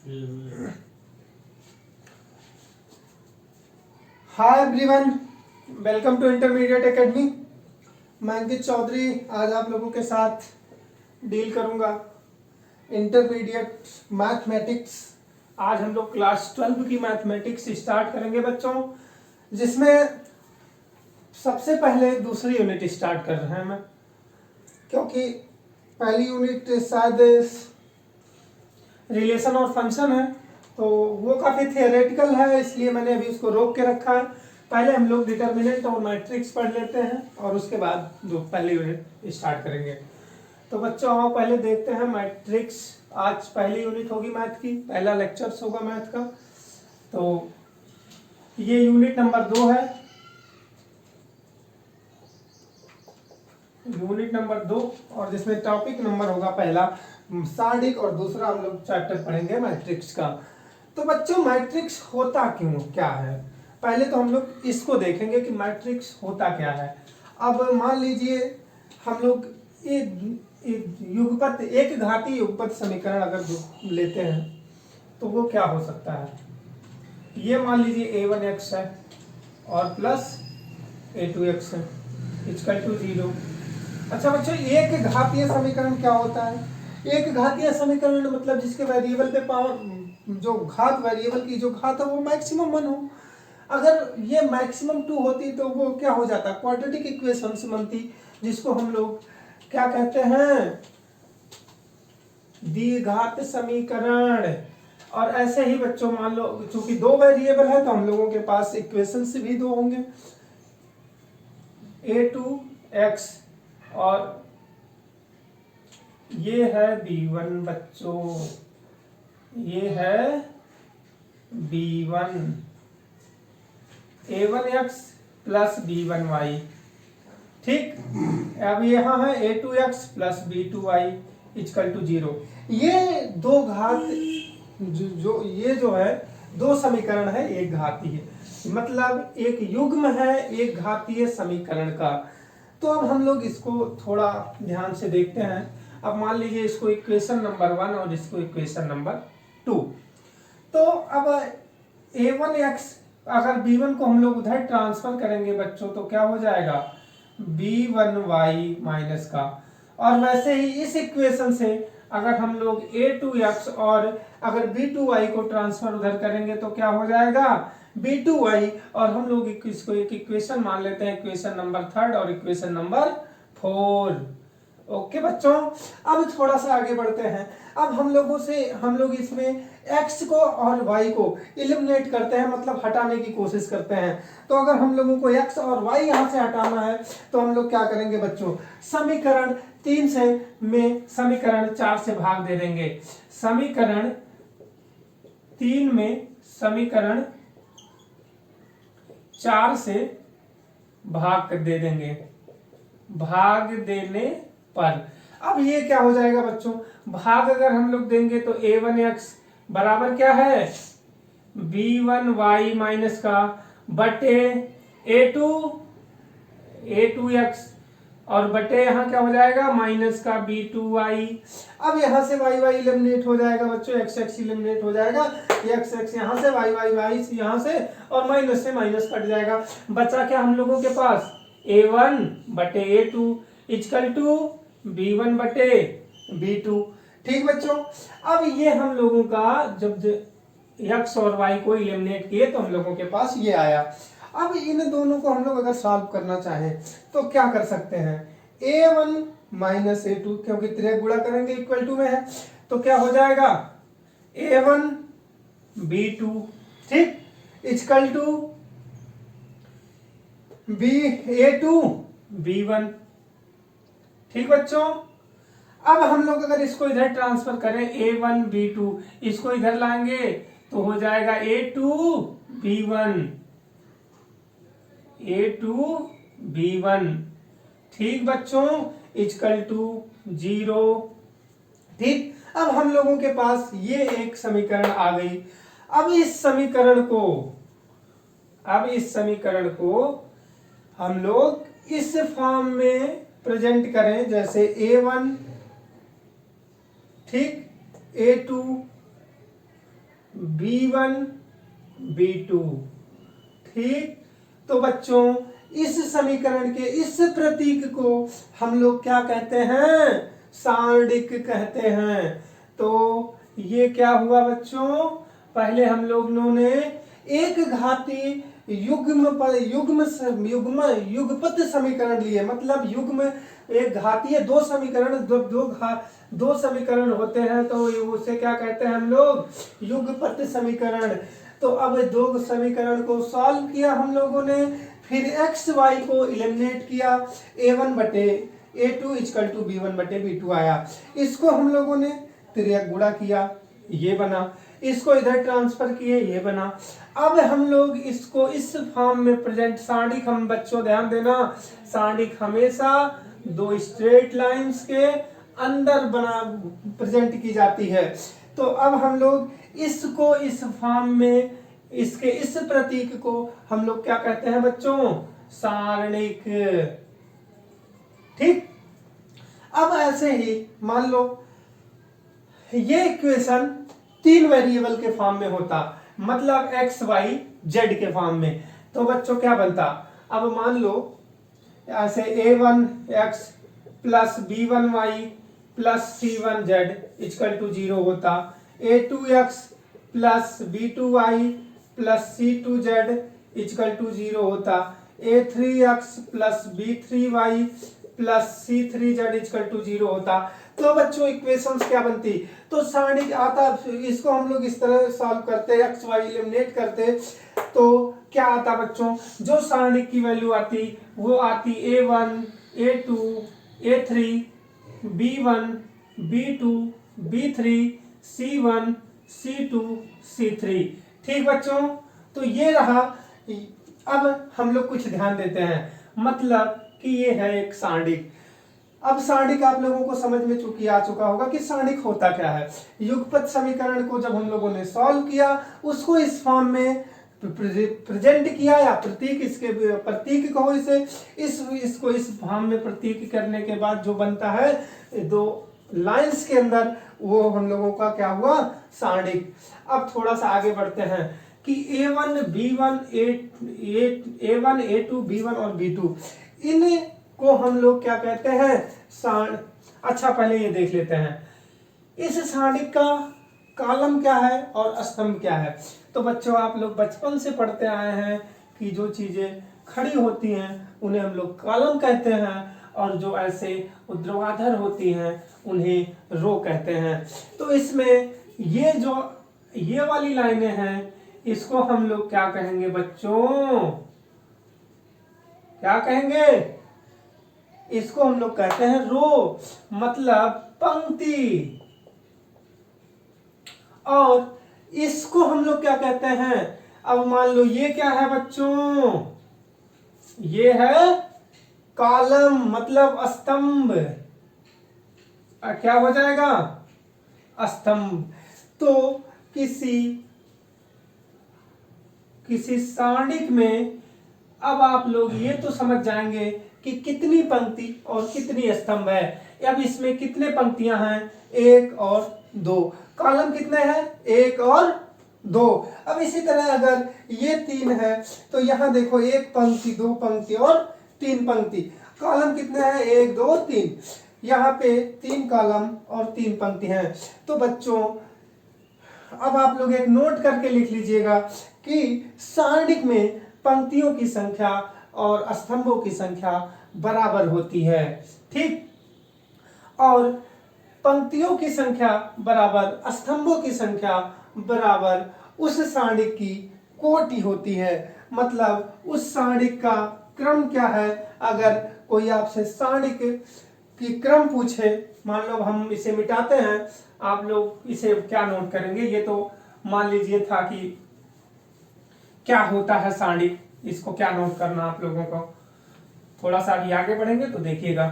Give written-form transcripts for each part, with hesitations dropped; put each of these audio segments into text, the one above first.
Hi everyone, welcome to intermediate academy. मैं अंकित चौधरी आज आप लोगों के साथ डील करूंगा इंटरमीडिएट मैथमेटिक्स। आज हम लोग क्लास 12 की मैथमेटिक्स स्टार्ट करेंगे बच्चों, जिसमें सबसे पहले दूसरी यूनिट स्टार्ट कर रहे हैं मैं, क्योंकि पहली यूनिट शायद रिलेशन और फंक्शन है तो वो काफ़ी थियोरेटिकल है, इसलिए मैंने अभी उसको रोक के रखा है। पहले हम लोग डिटर्मिनेंट और मैट्रिक्स पढ़ लेते हैं और उसके बाद जो पहली यूनिट स्टार्ट करेंगे। तो बच्चों हम पहले देखते हैं मैट्रिक्स। आज पहली यूनिट होगी मैथ की, पहला लेक्चर्स होगा मैथ का। तो ये यूनिट नंबर 2 है, यूनिट नंबर 2, और जिसमें टॉपिक नंबर होगा पहला सारणिक और दूसरा हम लोग चैप्टर पढ़ेंगे मैट्रिक्स का। तो बच्चों मैट्रिक्स होता क्यों क्या है, पहले तो हम लोग इसको देखेंगे कि मैट्रिक्स होता क्या है। अब मान लीजिए हम लोग युगपत एक घातीय युगपत समीकरण अगर लेते हैं तो वो क्या हो सकता है। ये मान लीजिए a1x है और प्लस a2x है इक्वल टू 0। अच्छा बच्चों, एक घातीय समीकरण क्या होता है? एक घातीय समीकरण मतलब जिसके वेरिएबल पे पावर, जो घात वेरिएबल की जो घात है वो मैक्सिमम 1 हो। अगर ये मैक्सिमम 2 होती तो वो क्या हो जाता, क्वाड्रेटिक इक्वेशंस बनती, जिसको हम लोग क्या कहते हैं, द्विघात समीकरण। और ऐसे ही बच्चों मान लो चूंकि 2 वेरिएबल है तो हम लोगों के पास इक्वेशंस भी 2 होंगे, a2x और ये है b1 बच्चों, ये है b1, a1x प्लस b1y। ठीक, अब यहाँ है a2x plus b2y equal to 0। ये दो घात जो ये जो है 2 समीकरण है एक घातीय, मतलब एक युग्म है एक घातीय समीकरण का। तो अब हम लोग इसको थोड़ा ध्यान से देखते हैं। अब मान लीजिए इसको इक्वेशन नंबर 1 और इसको इक्वेशन नंबर 2। तो अब a1x अगर b1 को हम लोग उधर ट्रांसफर करेंगे बच्चों तो क्या हो जाएगा, b1y माइनस का। और वैसे ही इस इक्वेशन से अगर हम लोग a2x और अगर b2y को ट्रांसफर उधर करेंगे तो क्या हो जाएगा, b2y। और हम लोग इसको एक इक्वेशन मान लेते हैं, इक्वेशन नंबर 3 और इक्वेशन नंबर 4। ओके बच्चों, अब थोड़ा सा आगे बढ़ते हैं। अब हम लोग इसमें x को और y को एलिमिनेट करते हैं, मतलब हटाने की कोशिश करते हैं। तो अगर हम लोगों को x और y यहाँ से हटाना है तो हम लोग क्या करेंगे बच्चों, समीकरण 3 से में समीकरण 4 से भाग दे देंगे। समीकरण 3 में समीकरण 4 से भाग दे देंगे, भाग देने पर अब ये क्या हो जाएगा बच्चों, भाग अगर हम लोग देंगे तो a1x बराबर क्या है, b1y माइनस का बटे a2x और बटे यहाँ क्या हो जाएगा माइनस का b2y। अब यहाँ से y एलिमिनेट हो जाएगा बच्चों, x एलिमिनेट हो जाएगा, x यहाँ से y यहाँ से और माइनस से माइनस कट जाएगा। बचा क्या हम लोगों के पास, a1 बटे a2 इक्वल टू b1 बटे b2। ठीक बच्चों, अब ये हम लोगों का जब x और y को एलिमिनेट किए तो हम लोगों के पास ये आया। अब इन दोनों को हम लोग अगर सॉल्व करना चाहें तो क्या कर सकते हैं, a1 माइनस a2, क्योंकि त्रिक गुणा करेंगे इक्वल टू में है तो क्या हो जाएगा a1 b2, ठीक, इक्वल टू a2 b1। ठीक बच्चों, अब हम लोग अगर इसको इधर ट्रांसफर करें a1 b2, इसको इधर लाएंगे तो हो जाएगा a2 b1। ठीक बच्चों, इक्वल टू 0। ठीक, अब हम लोगों के पास ये एक समीकरण आ गई। अब इस समीकरण को हम लोग इस फॉर्म में प्रेजेंट करें, जैसे a1, ठीक, a2 B1 B2। ठीक, तो बच्चों इस समीकरण के इस प्रतीक को हम लोग क्या कहते हैं? सारणिक कहते हैं। तो ये क्या हुआ बच्चों? पहले हम लोगों ने एक घाती युगपत समीकरण लिए, मतलब युग्म एक घातीय दो समीकरण, दो समीकरण होते हैं तो उसे क्या कहते हैं हम लोग? युगपत समीकरण। तो अब दो समीकरण को सॉल्व किया हम लोगों ने, फिर एक्स वाई को एलिमिनेट किया, a1 बटे a2 इक्वल टू b1 बटे b2 आया। इसको हम लोगों ने तिर्यक गुणा किया, ये बना, इसको इधर ट्रांसफर किए, ये बना। अब हम लोग इसको इस फॉर्म में प्रेजेंट, सारणिक हम बच्चों ध्यान देना, सारणिक हमेशा दो स्ट्रेट लाइंस के अंदर बना प्रेजेंट की जाती है। तो अब हम लोग इसको इस फॉर्म में, इसके इस प्रतीक को हम लोग क्या कहते हैं बच्चों? सारणिक। ठीक, अब ऐसे ही मान लो ये इक्वेशन 3 वेरिएबल के फॉर्म में होता, मतलब x y z के फॉर्म में, तो बच्चों क्या बनता? अब मान लो ऐसे a1x plus b1y plus c1z equal to 0 होता, a2x plus b2y plus c2z equal to 0 होता, a3x plus b3y plus c3z equal to 0 होता। तो बच्चों इक्वेशंस क्या बनती? तो सारणिक आता, इसको हम लोग इस तरह सॉल्व करते, एक्स वाई एलिमिनेट करते, तो क्या आता बच्चों? जो सारणिक की वैल्यू आती वो आती a1 a2 a3 b1 b2 b3 c1 c2 c3। ठीक बच्चों, तो ये रहा। अब हम लोग कुछ ध्यान देते हैं, मतलब कि ये है एक सारणिक। अब सारणिक आप लोगों को समझ में आ चुका होगा कि सारणिक होता क्या है। युगपत समीकरण को जब हम लोगों ने सॉल्व किया, उसको इस फॉर्म में प्रेजेंट किया, या प्रतीक, इसके प्रतीक कहो इसे, इसको इस फॉर्म में प्रतीक करने के बाद जो बनता है दो लाइंस के अंदर, वो हम लोगों का क्या हुआ? सारणिक। अब थोड़ा सा आगे बढ़ते हैं कि a1 b1 a1 a2 b1 और b2, इन को हम लोग क्या कहते हैं? अच्छा पहले ये देख लेते हैं इस सारणिक का कॉलम क्या है और स्तंभ क्या है। तो बच्चों आप लोग बचपन से पढ़ते आए हैं कि जो चीजें खड़ी होती हैं उन्हें हम लोग कॉलम कहते हैं, और जो ऐसे ऊर्ध्वाधर होती हैं उन्हें रो कहते हैं। तो इसमें ये वाली लाइनें हैं, इसको हम लोग क्या कहेंगे बच्चों? क्या कहेंगे? इसको हम लोग कहते हैं रो, मतलब पंक्ति। और इसको हम लोग क्या कहते हैं? अब मान लो ये क्या है बच्चों? ये है कॉलम, मतलब स्तंभ। क्या हो जाएगा? स्तंभ। तो किसी सारणिक में अब आप लोग ये तो समझ जाएंगे कि कितनी पंक्ति और कितनी स्तंभ है। अब इसमें कितने पंक्तियां हैं? 1 और 2। कॉलम कितने हैं? 1 और 2। अब इसी तरह अगर ये 3 है तो यहां देखो 1 पंक्ति 2 पंक्ति और 3 पंक्ति। कॉलम कितने हैं? 1 2 3। यहाँ पे 3 कॉलम और 3 पंक्ति हैं। तो बच्चों अब आप लोग एक नोट करके लिख लीजिएगा कि सारणिक में पंक्तियों की संख्या और स्तंभों की संख्या बराबर होती है। ठीक, और पंक्तियों की संख्या बराबर स्तंभों की संख्या बराबर उस सारणिक की कोटि होती है, मतलब उस सारणिक का क्रम क्या है। अगर कोई आपसे सारणिक की क्रम पूछे, मान लो हम इसे मिटाते हैं, आप लोग इसे क्या नोट करेंगे? ये तो मान लीजिए था कि क्या होता है सारणिक, इसको क्या नोट करना आप लोगों को। थोड़ा सा अभी आगे बढ़ेंगे तो देखिएगा।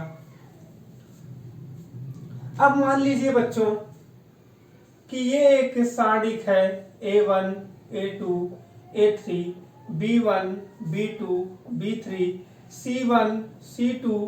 अब मान लीजिए बच्चों कि ये एक सारणिक है a1 a2 a3 b1 b2 b3 c1 c2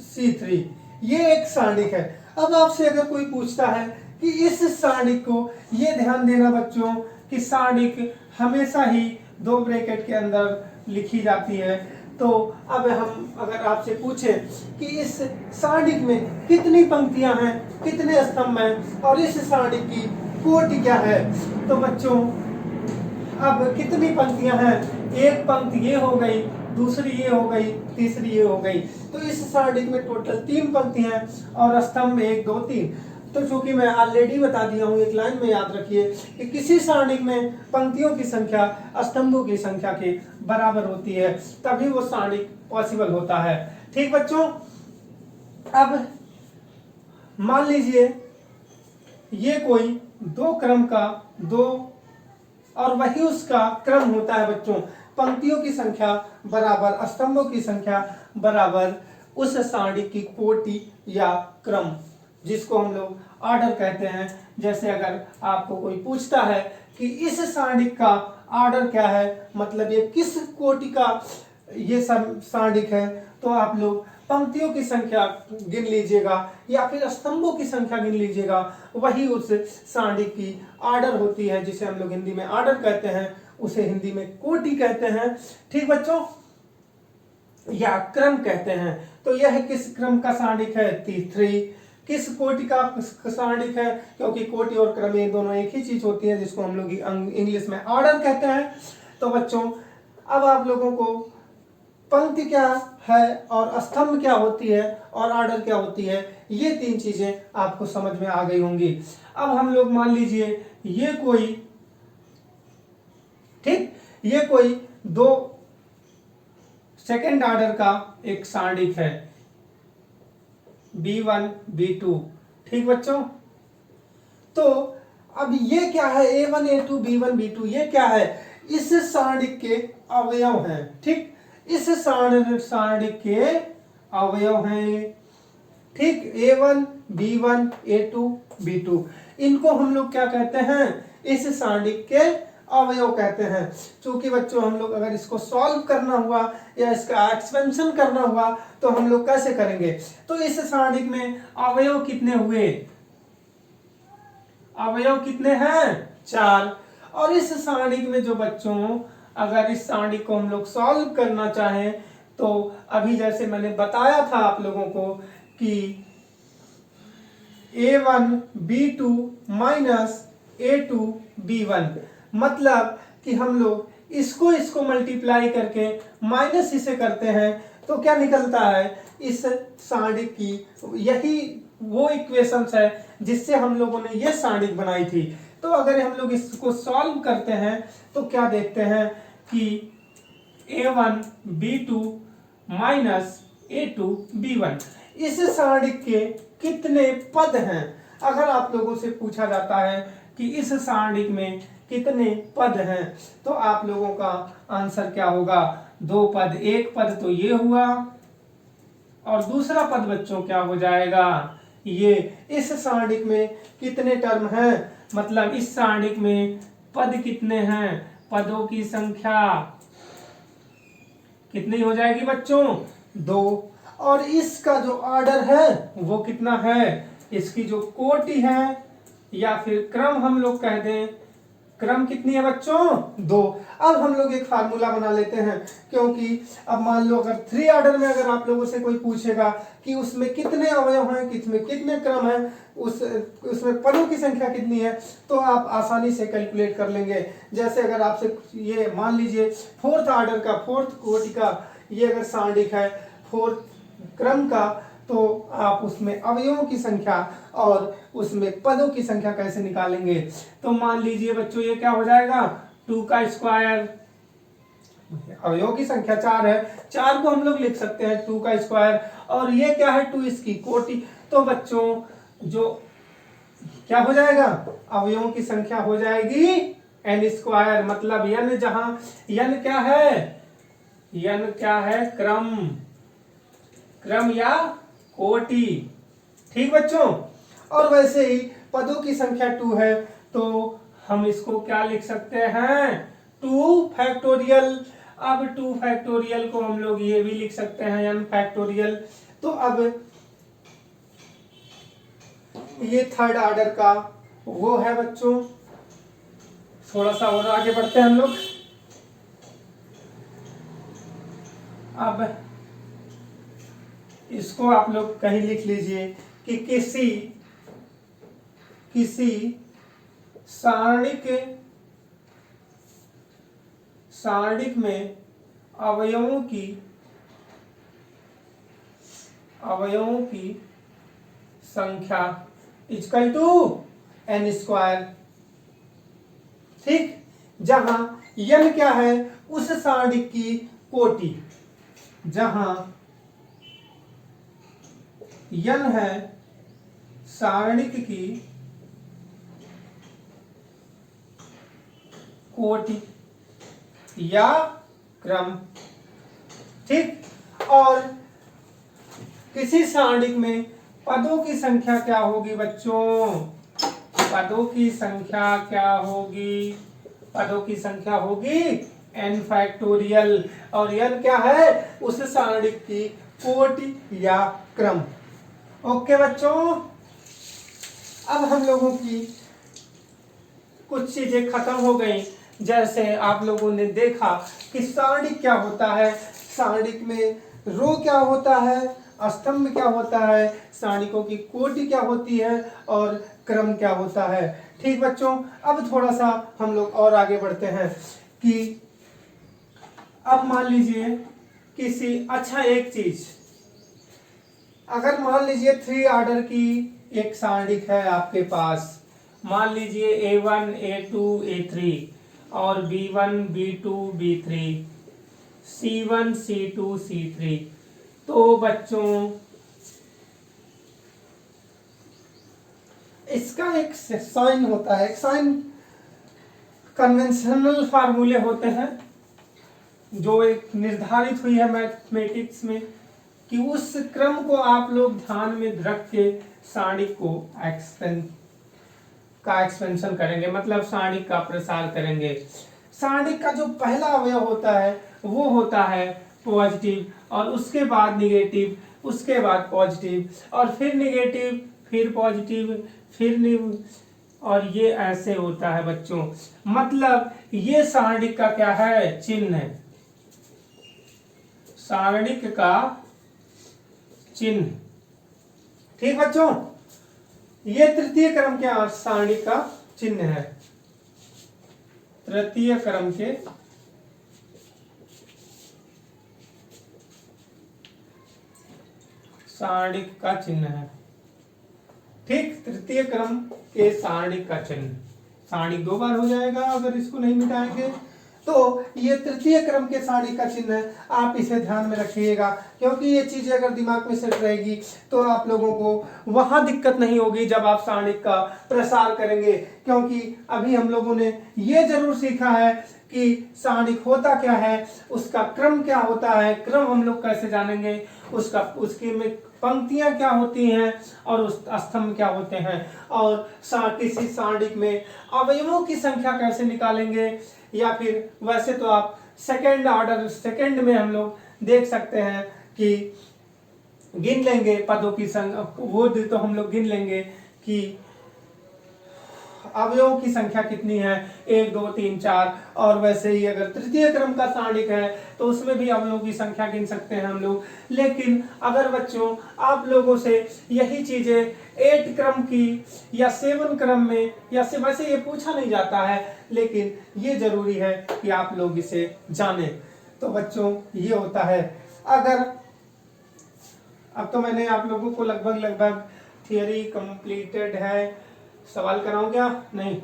c3, ये एक सारणिक है। अब आपसे अगर कोई पूछता है कि इस सारणिक को, ये ध्यान देना बच्चों कि सारणिक हमेशा ही 2 ब्रैकेट के अंदर लिखी जाती है। तो अब हम अगर आपसे पूछें कि इस सारणिक में कितनी पंक्तियां हैं, कितने स्तंभ हैं और इस सारणिक की कोटि क्या है, तो बच्चों अब कितनी पंक्तियां हैं, एक पंक्ति ये हो गई, दूसरी ये हो गई, तीसरी ये हो गई। तो इस सारणिक में टोटल 3 पंक्तियां हैं और स्तंभ 1 2 3। तो चूंकि मैं ऑलरेडी बता दिया हूं, एक लाइन में याद रखिए कि किसी सारणिक में पंक्तियों की संख्या स्तंभों की संख्या के बराबर होती है, तभी वो सारणिक पॉसिबल होता है। ठीक बच्चों, अब मान लीजिए ये कोई 2 क्रम का 2 और वही उसका क्रम होता है बच्चों, पंक्तियों की संख्या बराबर स्तंभों की संख्या बराबर उस सारणी की कोटि या क्रम, जिसको हम लोग ऑर्डर कहते हैं। जैसे अगर आपको कोई पूछता है कि इस सारणी का ऑर्डर क्या है, मतलब ये किस कोटि का ये सारणिक है, तो आप लोग पंक्तियों की संख्या गिन लीजिएगा या फिर स्तंभों की संख्या गिन लीजिएगा, वही उस सारणिक की ऑर्डर होती है, जिसे हम लोग हिंदी में ऑर्डर कहते हैं, उसे हिंदी में कोटि कहते हैं। ठीक बच्चों, या क्रम कहते हैं। तो यह किस क्रम का सारणिक है, 3। किस कोटि का सारणिक है, क्योंकि कोटि और क्रम ये दोनों एक ही चीज होती है, जिसको हम लोग इंग्लिश में ऑर्डर कहते हैं। तो बच्चों अब आप लोगों को पंक्ति क्या है और स्तंभ क्या होती है और ऑर्डर क्या होती है, ये 3 चीजें आपको समझ में आ गई होंगी। अब हम लोग मान लीजिए ये कोई, ठीक, ये कोई 2 सेकेंड ऑर्डर का एक सारणिक है, B1 B2। ठीक बच्चों, तो अब ये क्या है, A1 A2 B1 B2, ये क्या है, इस सारणिक के अवयव हैं। ठीक, इस सारणिक के अवयव हैं। ठीक, A1 B1 A2 B2, इनको हम लोग क्या कहते हैं, इस सारणिक के अवयव कहते हैं। क्योंकि बच्चों हम लोग अगर इसको सॉल्व करना हुआ या इसका एक्सपेंशन करना हुआ तो हम लोग कैसे करेंगे, तो इस सारणिक में अवयव कितने हुए, अवयव कितने हैं, 4। और इस सारणिक में जो बच्चों अगर इस सारणिक को हम लोग सॉल्व करना चाहें तो अभी जैसे मैंने बताया था आप लोगों को कि A1 B2 minus A2 B1, मतलब कि हम लोग इसको मल्टीप्लाई करके माइनस इसे करते हैं तो क्या निकलता है, इस सारणिक की यही वो इक्वेशंस है जिससे हम लोगों ने ये सारणिक बनाई थी। तो अगर हम लोग इसको सॉल्व करते हैं तो क्या देखते हैं कि A1 B2 minus A2 B1, इस सारणिक के कितने पद हैं। अगर आप लोगों से पूछा जाता है कि इस सारणिक में कितने पद हैं, तो आप लोगों का आंसर क्या होगा, 2 पद। एक पद तो ये हुआ और दूसरा पद बच्चों क्या हो जाएगा, ये। इस सारणिक में कितने टर्म हैं, मतलब इस सारणिक में पद कितने हैं, पदों की संख्या कितनी हो जाएगी बच्चों, 2। और इसका जो ऑर्डर है वो कितना है, इसकी जो कोटि है या फिर क्रम हम लोग कह दें, क्रम कितनी है बच्चों, 2। अब हम लोग एक फार्मूला बना लेते हैं, क्योंकि अब मान लो अगर 3 ऑर्डर में अगर आप लोगों से कोई पूछेगा कि उसमें कितने अवयव हैं, किसमें कितने क्रम हैं, उसमें पदों की संख्या कितनी है, तो आप आसानी से कैलकुलेट कर लेंगे। जैसे अगर आपसे ये मान लीजिए 4th ऑर्डर का, 4th कोटि का ये अगर सारणिक है 4th क्रम का, तो आप उसमें अवयवों की संख्या और उसमें पदों की संख्या कैसे निकालेंगे। तो मान लीजिए बच्चों ये क्या हो जाएगा, 2 का स्क्वायर, अवयवों की संख्या 4 है, 4 को हम लोग लिख सकते हैं 2 का स्क्वायर, और ये क्या है 2 इसकी कोटि। तो बच्चों जो क्या हो जाएगा, अवयवों की संख्या हो जाएगी n स्क्वायर, मतलब n, जहां n क्या है, n क्या है, क्रम, क्रम या कोटि। ठीक बच्चों, और वैसे ही पदों की संख्या 2 है तो हम इसको क्या लिख सकते हैं, 2 फैक्टोरियल। अब 2 फैक्टोरियल को हम लोग ये भी लिख सकते हैं n फैक्टोरियल। तो अब ये थर्ड ऑर्डर का वो है बच्चों। थोड़ा सा और आगे बढ़ते हैं हम लोग। अब इसको आप लोग कहीं लिख लीजिए कि किसी सारणिक में अवयवों की संख्या इक्वल टू n स्क्वायर। ठीक, जहां n क्या है, उस सारणिक की कोटि, जहां n है सारणिक की कोटि या क्रम। ठीक, और किसी सारणिक में पदों की संख्या क्या होगी बच्चों? पदों की संख्या क्या होगी? पदों की संख्या होगी n फैक्टोरियल, और n क्या है, उस सारणिक की कोटि या क्रम। ओके बच्चों, अब हम लोगों की कुछ चीजें खत्म हो गई। जैसे आप लोगों ने देखा कि सारणिक क्या होता है, सारणिक में रो क्या होता है, स्तंभ क्या होता है, सारणिकों की कोटि क्या होती है, और क्रम क्या होता है। ठीक बच्चों, अब थोड़ा सा हम लोग और आगे बढ़ते हैं कि अब मान लीजिए एक चीज, अगर मान लीजिए 3 ऑर्डर की एक सारणिक है आपके पास, मान लीजिए A1 A2 A3 और B1 B2 B3 C1 C2 C3। तो बच्चों इसका एक साइन होता है, एक साइन कन्वेंशनल फार्मूले होते हैं जो एक निर्धारित हुई है मैथमेटिक्स में, कि उस क्रम को आप लोग ध्यान में रख के सारणिक को एक्सपेंशन करेंगे, मतलब सारणिक का प्रसार करेंगे। सारणिक का जो पहला अवयव होता है वो होता है पॉजिटिव, और उसके बाद निगेटिव, उसके बाद पॉजिटिव, और फिर निगेटिव, फिर पॉजिटिव, फिर और ये ऐसे होता है बच्चों। मतलब ये सारणिक का क्या है, चिन्ह है, सारणिक का चिन्ह। ठीक बच्चों, ये तृतीय क्रम के सारणिक का चिन्ह है, तृतीय क्रम के सारणिक का चिन्ह है। ठीक, तृतीय क्रम के सारणिक का चिन्ह, सारणिक 2 बार हो जाएगा अगर इसको नहीं मिटाएंगे। तो ये तृतीय क्रम के सारणिक का चिन्ह है, आप इसे ध्यान में रखिएगा, क्योंकि ये चीजें अगर दिमाग में सेट रहेगी तो आप लोगों को वहां दिक्कत नहीं होगी जब आप सारणिक का प्रसार करेंगे। क्योंकि अभी हम लोगों ने ये जरूर सीखा है कि सारणिक होता क्या है, उसका क्रम क्या होता है, क्रम हम लोग कैसे जानेंगे, उसके में पंक्तियां क्या होती हैं और उस स्तंभ क्या होते हैं, और किसी सारणिक में अवयवों की संख्या कैसे निकालेंगे, या फिर वैसे तो आप सेकंड में हम लोग देख सकते हैं कि गिन लेंगे पदों की संख्या, वो तो हम लोग गिन लेंगे कि अवयवों की संख्या कितनी है, 1 2 3 4। और वैसे ही अगर तृतीय क्रम का सारणिक है तो उसमें भी अवयवों की संख्या गिन सकते हैं हम लोग। लेकिन अगर बच्चों आप लोगों से यही चीजें 8 क्रम की या 7 क्रम में, या से वैसे ये पूछा नहीं जाता है, लेकिन ये जरूरी है कि आप लोग इसे जाने। तो बच्चों ये होता है। अगर अब तो मैंने आप लोगों को लगभग थियरी कंप्लीटेड है, सवाल कराऊं क्या? नहीं,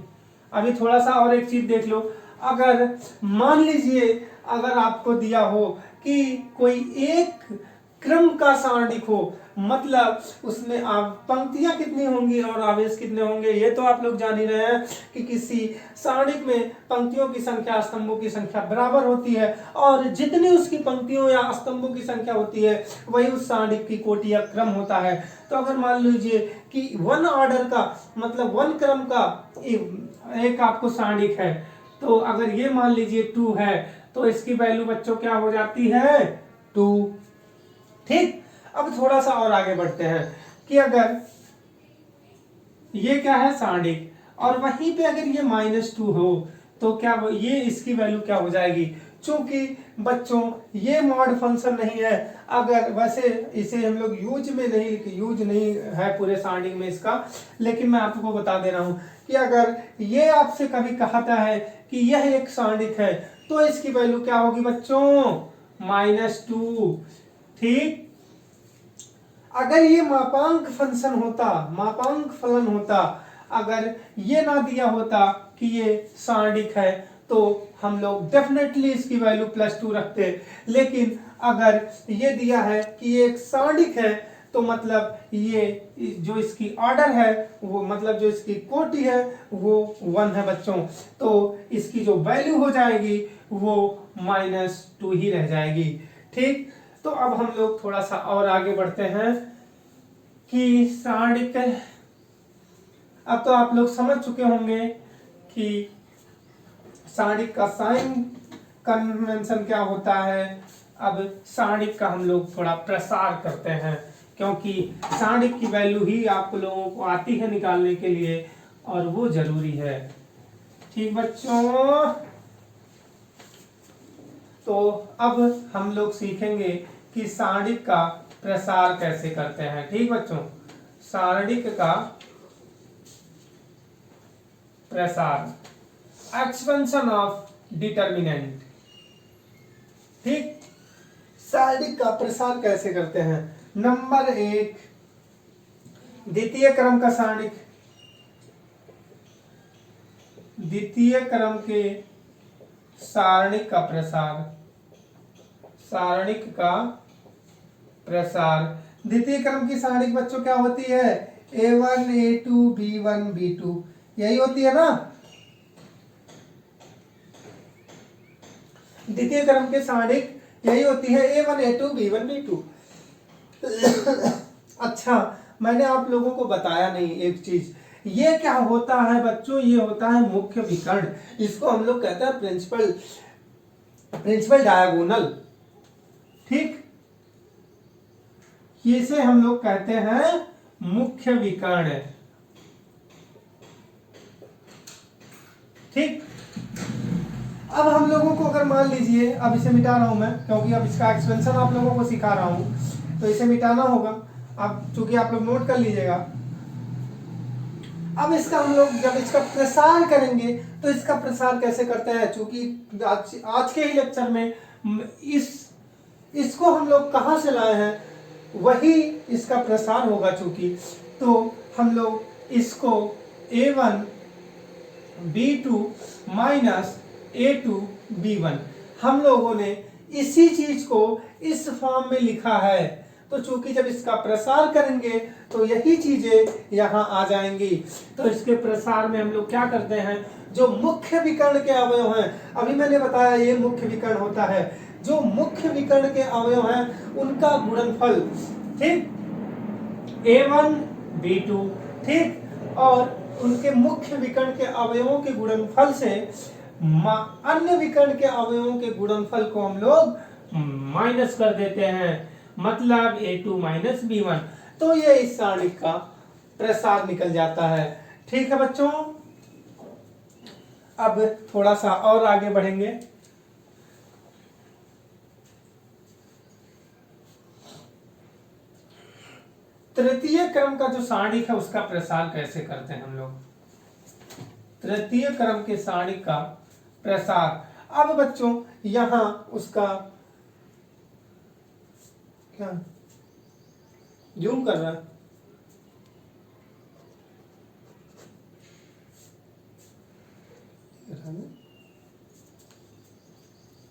अभी थोड़ा सा और एक चीज देख लो। अगर मान लीजिए अगर आपको दिया हो कि कोई एक क्रम का सारणिक हो, मतलब उसमें आप पंक्तियां कितनी होंगी और आवेश कितने होंगे, ये तो आप लोग जान ही रहे हैं कि किसी सारणिक में पंक्तियों की संख्या स्तंभों की संख्या बराबर होती है, और जितनी उसकी पंक्तियों या स्तंभों की संख्या होती है वही उस सारणिक की कोटि या क्रम होता है। तो अगर मान लीजिए कि 1 ऑर्डर का, मतलब 1 क्रम का एक आपको सारणिक है, तो अगर ये मान लीजिए 2 है तो इसकी वैल्यू बच्चों क्या हो जाती है, 2। ठीक, अब थोड़ा सा और आगे बढ़ते हैं कि अगर ये क्या है सारणिक, और वहीं पे अगर ये -2 हो तो क्या ये इसकी वैल्यू क्या हो जाएगी। चूंकि बच्चों ये मॉड फंक्शन नहीं है, अगर वैसे इसे हम लोग यूज नहीं है पूरे सारणिक में इसका, लेकिन मैं आपको बता दे रहा हूं कि अगर ये आपसे कभी कहता है कि यह एक सारणिक है तो इसकी वैल्यू क्या होगी बच्चों, -2। ठीक, अगर ये मापांक फंक्शन होता, मापांक फलन होता, अगर ये ना दिया होता कि ये सारणिक है तो हम लोग डेफिनेटली इसकी वैल्यू +2 रखते, लेकिन अगर ये दिया है कि ये एक सारणिक है तो मतलब ये जो इसकी ऑर्डर है वो मतलब जो इसकी कोटि है वो 1 है बच्चों, तो इसकी जो वैल्यू हो जाएगी वो -2 ही रह जाएगी। ठीक, तो अब हम लोग थोड़ा सा और आगे बढ़ते हैं कि सारणिक, अब तो आप लोग समझ चुके होंगे कि सारणिक का साइन कन्वेंशन क्या होता है। अब सारणिक का हम लोग थोड़ा प्रसार करते हैं, क्योंकि सारणिक की वैल्यू ही आप लोगों को आती है निकालने के लिए और वो जरूरी है। ठीक बच्चों, तो अब हम लोग सीखेंगे कि सारणिक का प्रसार कैसे करते हैं। ठीक बच्चों, सारणिक का प्रसार, एक्सपेंशन ऑफ डिटर्मिनेंट। ठीक, सारणिक का प्रसार कैसे करते हैं। नंबर 1, द्वितीय क्रम का सारणिक, द्वितीय क्रम के सारणिक का प्रसार, सारणिक का प्रसार। द्वितीय क्रम की सारणिक बच्चों क्या होती है, A1 A2 B1 B2, यही होती है ना। द्वितीय क्रम के सारणिक यही होती है, A1 A2 B1 B2। अच्छा, मैंने आप लोगों को बताया नहीं एक चीज, ये क्या होता है बच्चों, ये होता है मुख्य विकर्ण। इसको हम लोग कहते हैं प्रिंसिपल डायगोनल। ठीक, इसे हम लोग कहते हैं मुख्य विकर्ण। ठीक, अब हम लोगों को अगर मान लीजिए, अब इसे मिटा रहा हूं मैं क्योंकि अब इसका एक्सपेंशन आप लोगों को सिखा रहा हूं, तो इसे मिटाना होगा। अब चूंकि आप लोग नोट कर लीजिएगा, अब इसका हम लोग जब इसका प्रसार करेंगे तो इसका प्रसार कैसे करते हैं, चूंकि आज के ही लेक्चर में इसको हम लोग कहां से लाए हैं, वही इसका प्रसार होगा चूंकि, तो हम लोग इसको A1 B2 minus A2 B1, हम लोगों ने इसी चीज को इस फॉर्म में लिखा है, तो चूंकि जब इसका प्रसार करेंगे तो यही चीजें यहां आ जाएंगी। तो इसके प्रसार में हम लोग क्या करते हैं, जो मुख्य विकर्ण के अवयव हैं, अभी मैंने बताया ये मुख्य विकर्ण होता है, जो मुख्य विकर्ण के अवयव हैं उनका गुणनफल, ठीक, A1 B2, ठीक, और उनके मुख्य विकर्ण के अवयवों के गुणनफल से अन्य विकर्ण के अवयवों के गुणनफल को हम लोग माइनस कर देते हैं, मतलब A2 माइनस B1, तो ये इस सारणिक का प्रसार निकल जाता है। ठीक है बच्चों, अब थोड़ा सा और आगे बढ़ेंगे। तृतीय क्रम का जो सारणिक है उसका प्रसार कैसे करते हैं हम लोग, तृतीय क्रम के सारणिक का प्रसार। अब बच्चों यहां उसका क्या जूम कर रहा है,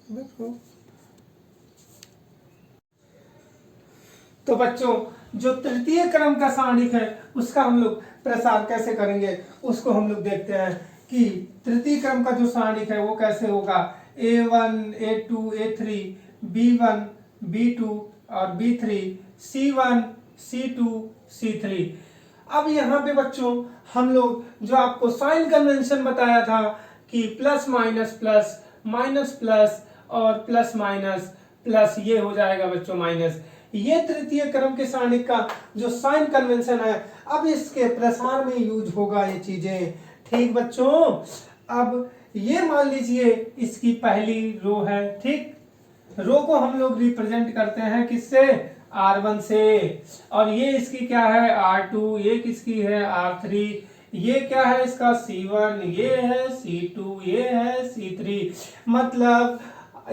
देखो, तो बच्चों जो तृतीय क्रम का सारणिक है उसका हम लोग प्रसार कैसे करेंगे, उसको हम लोग देखते हैं कि तृतीय क्रम का जो सारणिक है वो कैसे होगा। A1 A2 A3 B1 B2 और B3 C1 C2 C3। अब यहाँ पे बच्चों हम लोग जो आपको साइन कन्वेंशन बताया था कि plus minus plus, minus plus और प्लस माइनस प्लस, ये हो जाएगा बच्चों माइनस, ये तृतीय क्रम के सारणिक का जो साइन कन्वेंशन है अब इसके प्रसार में यूज होगा ये चीजें। ठीक बच्चों, अब ये मान लीजिए इसकी पहली रो है। ठीक, रो को हम लोग रिप्रेजेंट करते हैं किससे, R1 से, और ये इसकी क्या है R2, ये किसकी है R3, ये क्या है इसका C1, ये है C2, ये है C3। मतलब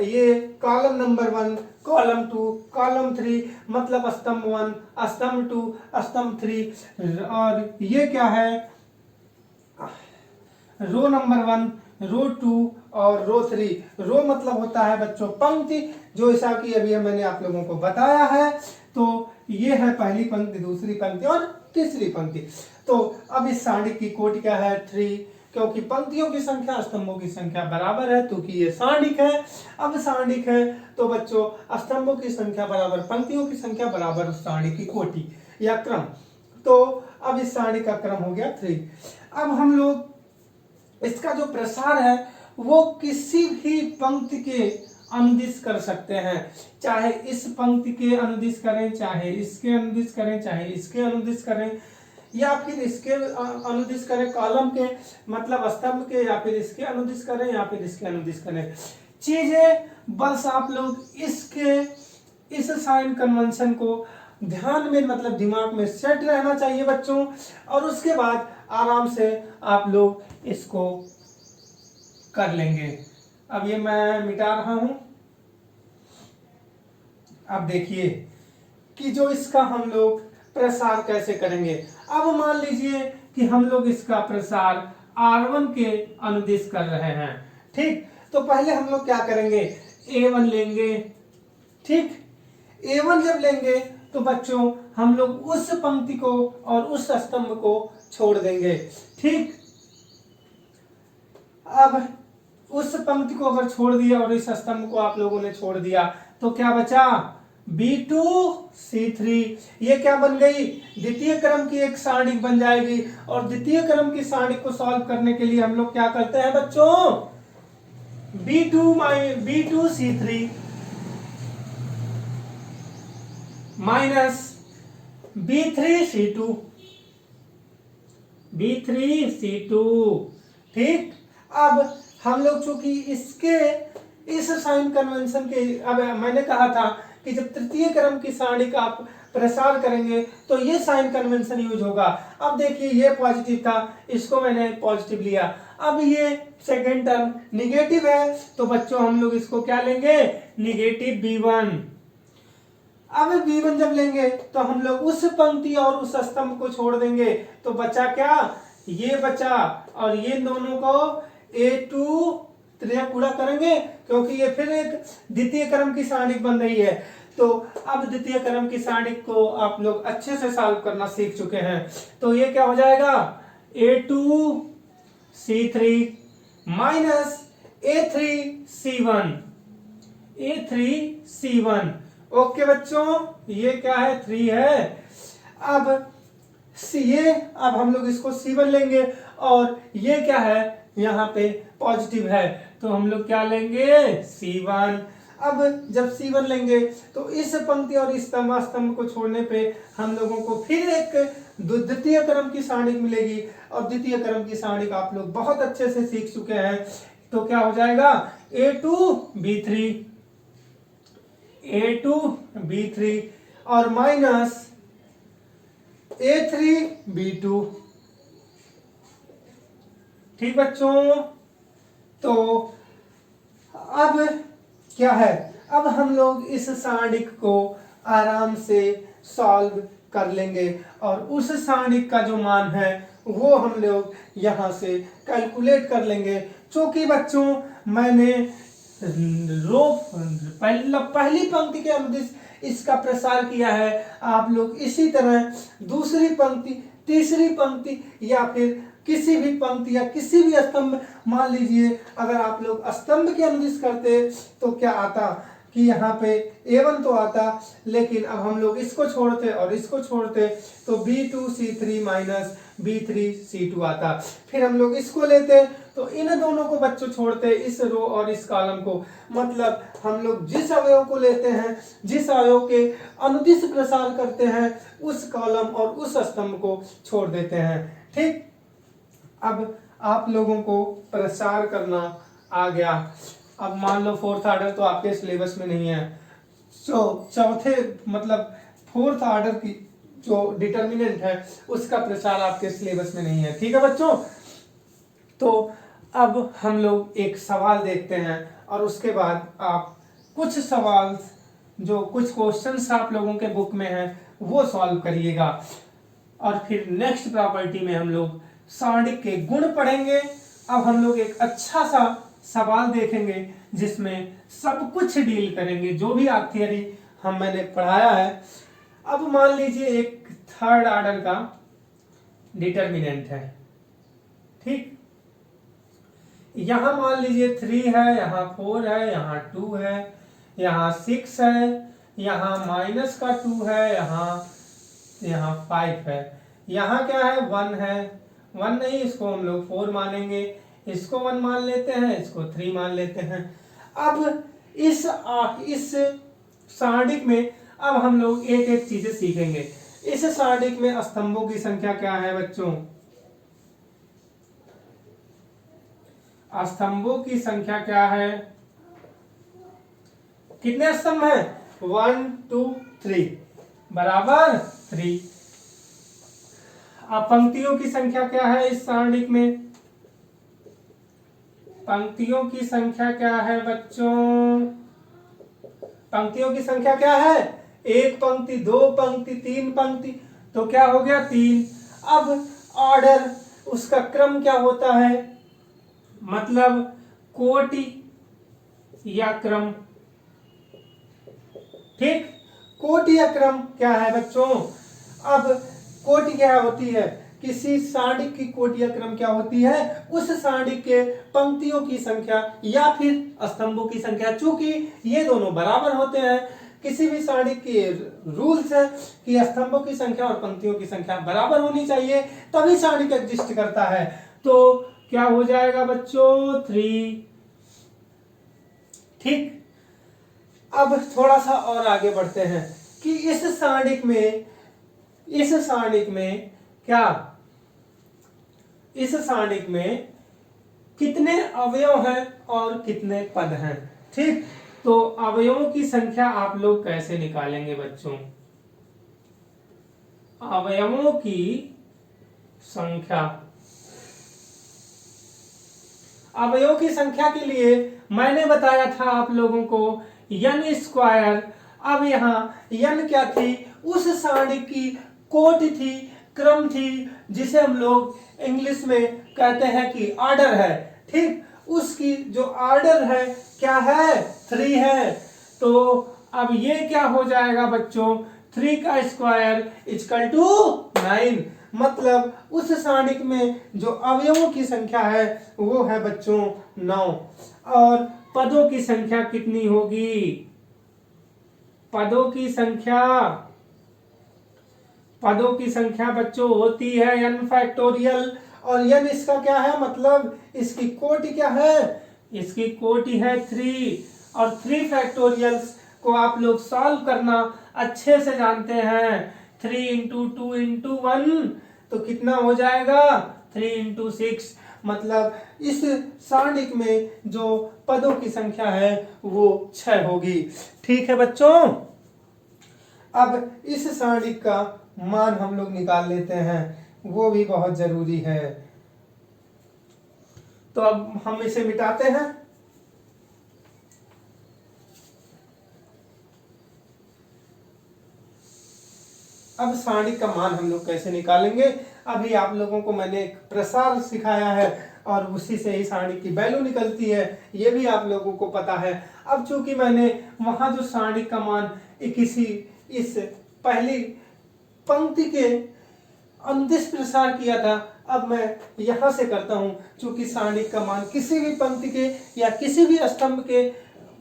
ये कॉलम नंबर 1, कॉलम 2, कॉलम 3, मतलब स्तंभ 1, स्तंभ 2, स्तंभ 3, और ये क्या है रो नंबर 1, रो 2 और रो 3। रो मतलब होता है बच्चों पंक्ति, जो ऐसा कि अभी मैंने आप लोगों को बताया है। तो ये है पहली पंक्ति, दूसरी पंक्ति और तीसरी पंक्ति। तो अब इस सारणिक की कोटि क्या है 3, क्योंकि पंक्तियों की संख्या स्तंभों की संख्या बराबर है, तो कि ये सारणिक है। अब सारणिक है तो बच्चों स्तंभों की संख्या बराबर पंक्तियों की संख्या बराबर उस सारणिक की कोटि या क्रम। तो अब इस सारणिक का क्रम हो गया 3। अब हम लोग इसका जो प्रसार है वो किसी भी पंक्ति के अनुदिश कर सकते हैं, चाहे इस पंक्ति के अनुदिश करें, चाहे इसके अनुदिश करें, चाहे इसके अनुदिश करें, या फिर इसके अनुदिश करें कॉलम के मतलब स्तंभ के, या फिर इसके अनुदिश करें, या फिर इसके अनुदिश करें। चीजें बस आप लोग इसके इस साइन कन्वेंशन को ध्यान में मतलब दिमाग में सेट रहना चाहिए बच्चों, और उसके बाद आराम से आप लोग इसको कर लेंगे। अब ये मैं मिटा रहा हूं। अब देखिए कि जो इसका हम लोग प्रसार कैसे करेंगे। अब मान लीजिए कि हम लोग इसका प्रसार R1 के अनुदिश कर रहे हैं। ठीक, तो पहले हम लोग क्या करेंगे, A1 लेंगे। ठीक, A1 जब लेंगे तो बच्चों हम लोग उस पंक्ति को और उस स्तंभ को छोड़ देंगे। ठीक, अब उस पंक्ति को अगर छोड़ दिया और इस स्तंभ को आप लोगों ने छोड़ दिया तो क्या बचा B2 C3। ये क्या बन गई, द्वितीय क्रम की एक सारणिक बन जाएगी। और द्वितीय क्रम की सारणिक को सॉल्व करने के लिए हम लोग क्या करते हैं बच्चों, B2 C3 minus B3 C2। ठीक, अब हम लोग चूंकि इसके इस साइन कन्वेंशन के, अब मैंने कहा था कि जब तृतीय क्रम की सारणी का आप प्रसार करेंगे तो ये साइन कन्वेंशन यूज होगा। अब देखिए ये पॉजिटिव था, इसको मैंने पॉजिटिव लिया। अब ये सेकेंड टर्म निगेटिव है तो बच्चों हम लोग इसको क्या लेंगे, निगेटिव B1। अब B1 जब लेंगे तो हम लोग उस पंक्ति और उस स्तंभ को छोड़ देंगे, तो बचा क्या, ये बचा, और ये दोनों को A2 पूरा करेंगे क्योंकि ये फिर एक द्वितीय क्रम की सारणिक बन रही है। तो अब द्वितीय क्रम की सारणिक को आप लोग अच्छे से सॉल्व करना सीख चुके हैं। तो ये क्या हो जाएगा, A2 C3 minus A3 C1। Okay बच्चों, ये क्या है 3 है। अब अब हम लोग इसको C1 लेंगे, और ये क्या है यहाँ पे पॉजिटिव है तो हम लोग क्या लेंगे C1। अब जब C1 लेंगे तो इस पंक्ति और इस स्तंभ को छोड़ने पे हम लोगों को फिर एक द्वितीय क्रम की सारणिक मिलेगी, और द्वितीय क्रम की सारणिक आप लोग बहुत अच्छे से सीख चुके हैं। तो क्या हो जाएगा A2 B3 और माइनस A3 B2। ठीक बच्चों, तो अब क्या है, अब हम लोग इस सारणिक को आराम से सॉल्व कर लेंगे, और उस सारणिक का जो मान है वो हम लोग यहाँ से कैलकुलेट कर लेंगे। क्योंकि बच्चों मैंने पहली पंक्ति के अनुदिश इसका प्रसार किया है, आप लोग इसी तरह दूसरी पंक्ति, तीसरी पंक्ति, या फिर किसी भी पंक्ति या किसी भी स्तंभ, मान लीजिए अगर आप लोग स्तंभ के अनुदिश करते तो क्या आता कि यहाँ पे A1 तो आता, लेकिन अब हम लोग इसको छोड़ते और इसको छोड़ते तो B2 C3 minus B3 C2 आता। फिर हम लोग इसको लेते तो इन दोनों को बच्चों छोड़ते हैं, इस रो और इस कॉलम को। मतलब हम लोग जिस अवयव को लेते हैं, जिस अवयव के अनुदिश प्रसार करते हैं, उस कॉलम और उस स्तंभ को छोड़ देते हैं। ठीक, अब आप लोगों को प्रसार करना आ गया। अब मान लो फोर्थ ऑर्डर तो आपके सिलेबस में नहीं है, तो चौथे मतलब फोर्थ ऑर्डर की जो डिटर्मिनेंट है उसका प्रसार आपके सिलेबस में नहीं है। ठीक है बच्चों, तो अब हम लोग एक सवाल देखते हैं और उसके बाद आप कुछ सवाल जो कुछ क्वेश्चंस आप लोगों के बुक में हैं वो सॉल्व करिएगा। और फिर नेक्स्ट प्रॉपर्टी में हम लोग सारणिक के गुण पढ़ेंगे। अब हम लोग एक अच्छा सा सवाल देखेंगे जिसमें सब कुछ डील करेंगे, जो भी आप थियरी मैंने पढ़ाया है। अब मान लीजिए एक थर्ड ऑर्डर का डिटर्मिनेंट है। ठीक, यहां मान लीजिए 3 है, यहां 4 है, यहां 2 है, यहां 6 है, यहां माइनस का 2 है, यहां 5 है, यहां क्या है 1 है। 1 नहीं, इसको हम लोग 4 मानेंगे, इसको 1 मान लेते हैं, इसको 3 मान लेते हैं। अब इस सारणिक में अब हम लोग एक एक चीजें सीखेंगे। इस सारणिक में स्तंभों की संख्या क्या है बच्चों? स्तंभों की संख्या क्या है? कितने स्तंभ हैं? 1 2 3 बराबर 3। अब पंक्तियों की संख्या क्या है इस सारणिक में? पंक्तियों की संख्या क्या है बच्चों? पंक्तियों की संख्या क्या है? 1 पंक्ति, 2 पंक्ति, 3 पंक्ति, तो क्या हो गया 3। अब ऑर्डर, उसका क्रम क्या होता है? मतलब कोटि या क्रम। ठीक, कोटि या क्रम क्या है बच्चों? अब कोटि क्या होती है? किसी सारणिक की कोटि या क्रम क्या होती है? उस सारणिक के पंक्तियों की संख्या या फिर स्तंभों की संख्या। चूंकि ये दोनों बराबर होते हैं, किसी भी सारणिक के रूल्स है कि स्तंभों की संख्या और पंक्तियों की संख्या बराबर होनी चाहिए, तभी सारणिक एग्जिस्ट करता है। तो क्या हो जाएगा बच्चों? 3। ठीक, अब थोड़ा सा और आगे बढ़ते हैं कि इस सारणिक में क्या, इस सारणिक में कितने अवयव हैं और कितने पद हैं? ठीक, तो अवयवों की संख्या आप लोग कैसे निकालेंगे बच्चों? अवयवों की संख्या, अवयवों की संख्या के लिए मैंने बताया था आप लोगों को n²। अब यहाँ n क्या थी? उस सारणी की कोटि थी, क्रम थी, जिसे हम लोग इंग्लिश में कहते हैं कि ऑर्डर है। ठीक, उसकी जो ऑर्डर है क्या है? 3 है। तो अब ये क्या हो जाएगा बच्चों? 3 का स्क्वायर इक्वल टू 9। मतलब उस सारणिक में जो अवयवों की संख्या है वो है बच्चों 9। और पदों की संख्या कितनी होगी? पदों की संख्या बच्चों होती है n फैक्टोरियल। और n इसका क्या है? मतलब इसकी कोटि क्या है? इसकी कोटि है 3। और 3 फैक्टोरियल्स को आप लोग सॉल्व करना अच्छे से जानते हैं। 3 इंटू 2 इंटू 1 तो कितना हो जाएगा? 3 इंटू 6। मतलब इस सारणिक में जो पदों की संख्या है वो 6 होगी। ठीक है बच्चों, अब इस सारणिक का मान हम लोग निकाल लेते हैं, वो भी बहुत जरूरी है। तो अब हम इसे मिटाते हैं। अब सारणिक का मान हम लोग कैसे निकालेंगे? अभी आप लोगों को मैंने एक प्रसार सिखाया है और उसी से ही सारणिक की वैल्यू निकलती है, ये भी आप लोगों को पता है। अब चूंकि मैंने वहां जो सारणिक का मान किसी इस पहली पंक्ति के अनुदिश प्रसार किया था, अब मैं यहां से करता हूं। चूंकि सारणिक का मान किसी भी पंक्ति के या किसी भी स्तंभ के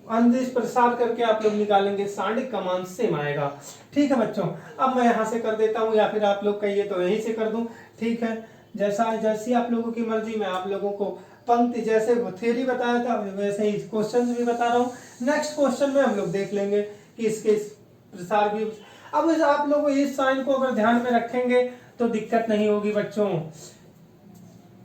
अनुदिश प्रसार करके आप लोग निकालेंगे, सारणिक का मान सेम आएगा। ठीक है बच्चों, अब मैं यहां से कर देता हूं या फिर आप लोग कहिए तो यहीं से कर दूं। ठीक है, जैसी आप लोगों की मर्जी, मैं आप लोगों को पंक्ति जैसे थ्योरी बताया था वैसे ही क्वेश्चन भी बता रहा हूँ। नेक्स्ट क्वेश्चन में हम लोग देख लेंगे कि इसके प्रसार भी। अब आप लोग इस साइन को अगर ध्यान में रखेंगे तो दिक्कत नहीं होगी बच्चों,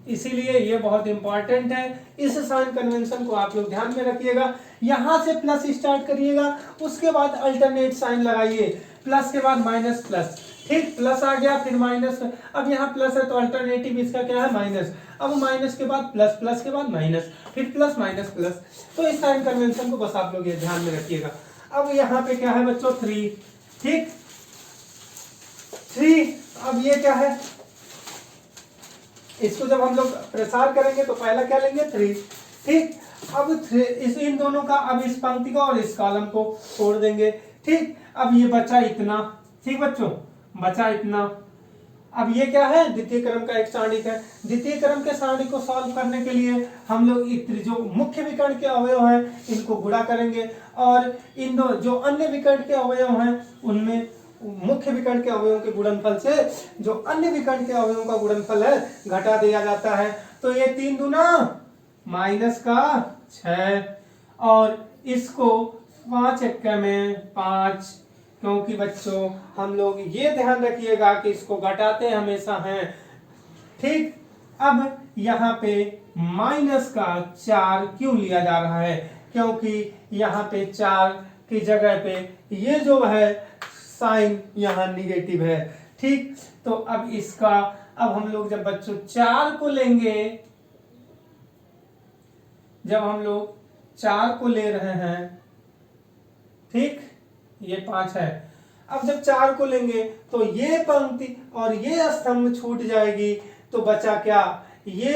इसीलिए ये बहुत इंपॉर्टेंट है। इस साइन कन्वेंशन को आप लोग ध्यान में रखिएगा। यहां से प्लस स्टार्ट करिएगा, उसके बाद अल्टरनेट साइन लगाइए, प्लस के बाद माइनस प्लस, ठीक, प्लस आ गया फिर माइनस, अब यहाँ प्लस है तो अल्टरनेटिव इसका क्या है माइनस, अब माइनस के बाद प्लस, प्लस के बाद माइनस, फिर प्लस माइनस प्लस। तो इस साइन कन्वेंशन को बस आप लोग ये ध्यान में रखिएगा। अब यहाँ पे क्या है बच्चों 3, ठीक, 3, अब ये क्या है, इसको जब हम लोग प्रसार करेंगे तो पहला क्या लेंगे 3, ठीक। अब इन दोनों का, अब इस पंक्ति को और इस कॉलम को छोड़ देंगे, ठीक। अब ये बचा इतना, ठीक बच्चों, बचा इतना। अब ये क्या है, द्वितीय क्रम का एक सारणिक है। द्वितीय क्रम के सारणिक को सॉल्व करने के लिए हम लोग जो मुख्य विकर्ण के अवयव हैं इनको गुणा करेंगे, और इन दो जो अन्य विकर्ण के अवयव हैं उनमें मुख्य विकर्ण के अवयवों के गुणनफल से जो अन्य विकर्ण के अवयवों का गुणनफल है घटा दिया जाता है। तो ये 3 दूना माइनस का 6, और इसको 5 एक्के में 5, क्योंकि बच्चों हम लोग ये ध्यान रखिएगा कि इसको घटाते हमेशा हैं, ठीक। अब यहाँ पे माइनस का 4 क्यों लिया जा रहा है, क्योंकि यहाँ पे 4 की जगह पे ये जो है साइन यहाँ निगेटिव है, ठीक। तो अब इसका, अब हम लोग जब बच्चों 4 को लेंगे, जब हम लोग 4 को ले रहे हैं, ठीक, ये 5 है, अब जब 4 को लेंगे तो ये पंक्ति और ये स्तंभ छूट जाएगी, तो बचा क्या, ये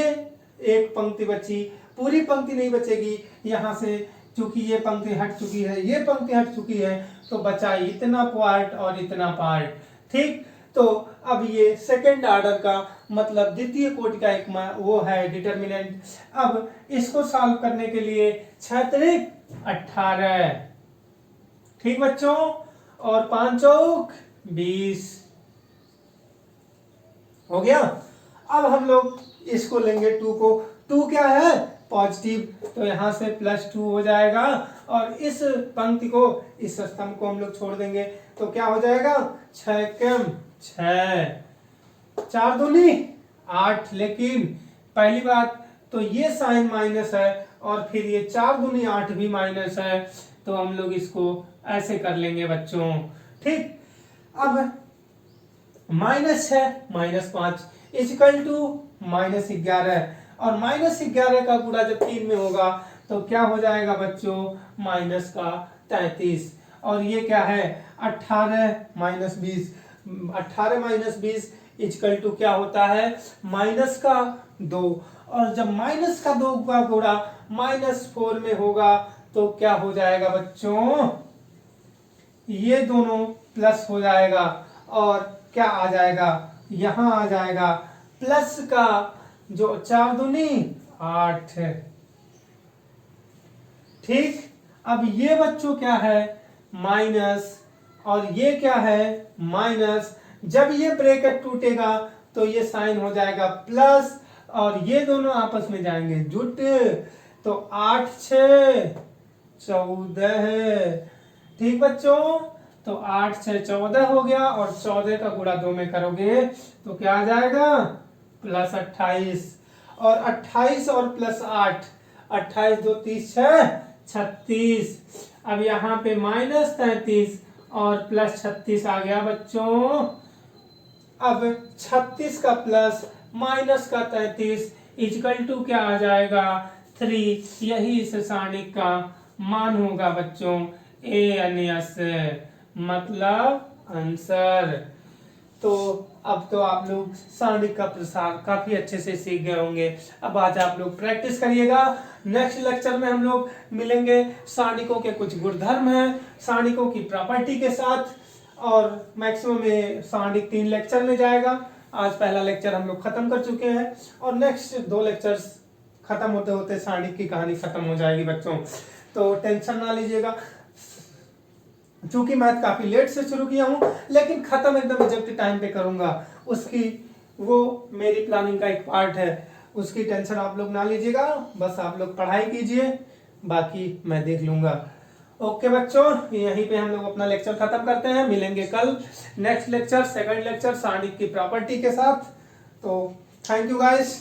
एक पंक्ति बची, पूरी पंक्ति नहीं बचेगी, यहां से चूंकि ये पंक्ति हट चुकी है, ये पंक्ति हट चुकी है, तो बचा इतना पार्ट और इतना पार्ट, ठीक। तो अब ये सेकंड ऑर्डर का मतलब द्वितीय कोटि का एक वो है डिटर्मिनेंट। अब इसको सॉल्व करने के लिए 6 त्रिक 18, ठीक बच्चों, और 5 चौक 20 हो गया। अब हम लोग इसको लेंगे 2 को, 2 क्या है पॉजिटिव, तो यहां से +2 हो जाएगा, और इस पंक्ति को, इस स्तंभ को हम लोग छोड़ देंगे, तो क्या हो जाएगा 6 कम 6, 4 दूनी 8। लेकिन पहली बात तो ये साइन माइनस है, और फिर ये 4 दूनी 8 भी माइनस है, तो हम लोग इसको ऐसे कर लेंगे बच्चों, ठीक। अब -6 -5 इक्वल टू -11, और -11 का गुणा जब 3 में होगा तो क्या हो जाएगा बच्चों -33, और ये क्या है 18 -20, 18 -20 इक्वल टू क्या होता है -2, और जब -2 का गुणा -4 में होगा तो क्या हो जाएगा बच्चों, ये दोनों प्लस हो जाएगा, और क्या आ जाएगा, यहां आ जाएगा प्लस का जो 4 दूनी 8, ठीक। अब ये बच्चों क्या है माइनस, और ये क्या है माइनस, जब ये ब्रैकेट टूटेगा तो ये साइन हो जाएगा प्लस, और ये दोनों आपस में जाएंगे जुट, तो 8 6 14, ठीक बच्चों, तो 8 6 14 हो गया, और 14 का गुणा 2 में करोगे तो क्या आ जाएगा +28, और 28 और +8, 28 2 30 6 36, अब यहाँ पे -33 और +36 आ गया बच्चों। अब 36 का प्लस माइनस का 33 इक्वल टू क्या आ जाएगा 3, यही इस सारणिक का मान होगा बच्चों, ANS मतलब आंसर। तो अब तो आप लोग सारणिक का प्रसार काफी अच्छे से सीख गए होंगे। अब आज आप लोग प्रैक्टिस करिएगा, नेक्स्ट लेक्चर में हम लोग मिलेंगे, सारणिकों के कुछ गुणधर्म हैं, सारणिकों की प्रॉपर्टी के साथ, और मैक्सिमम में सारणिक 3 लेक्चर में जाएगा। आज पहला लेक्चर हम लोग खत्म कर चुके हैं, और नेक्स्ट 2 लेक्चर्स खत्म होते होते सारणिक की कहानी खत्म हो जाएगी बच्चों, तो टेंशन ना लीजिएगा। चूंकि मैथ काफी लेट से शुरू किया हूं, लेकिन खत्म एकदम एग्जैक्ट टाइम पे करूंगा, उसकी वो मेरी प्लानिंग का एक पार्ट है। उसकी टेंशन आप लोग ना लीजिएगा, बस आप लोग पढ़ाई कीजिए, बाकी मैं देख लूंगा। ओके बच्चों, यहीं पे हम लोग अपना लेक्चर खत्म करते हैं, मिलेंगे कल नेक्स्ट लेक्चर, सेकंड लेक्चर सारणी की प्रॉपर्टी के साथ। तो थैंक यू गाइस।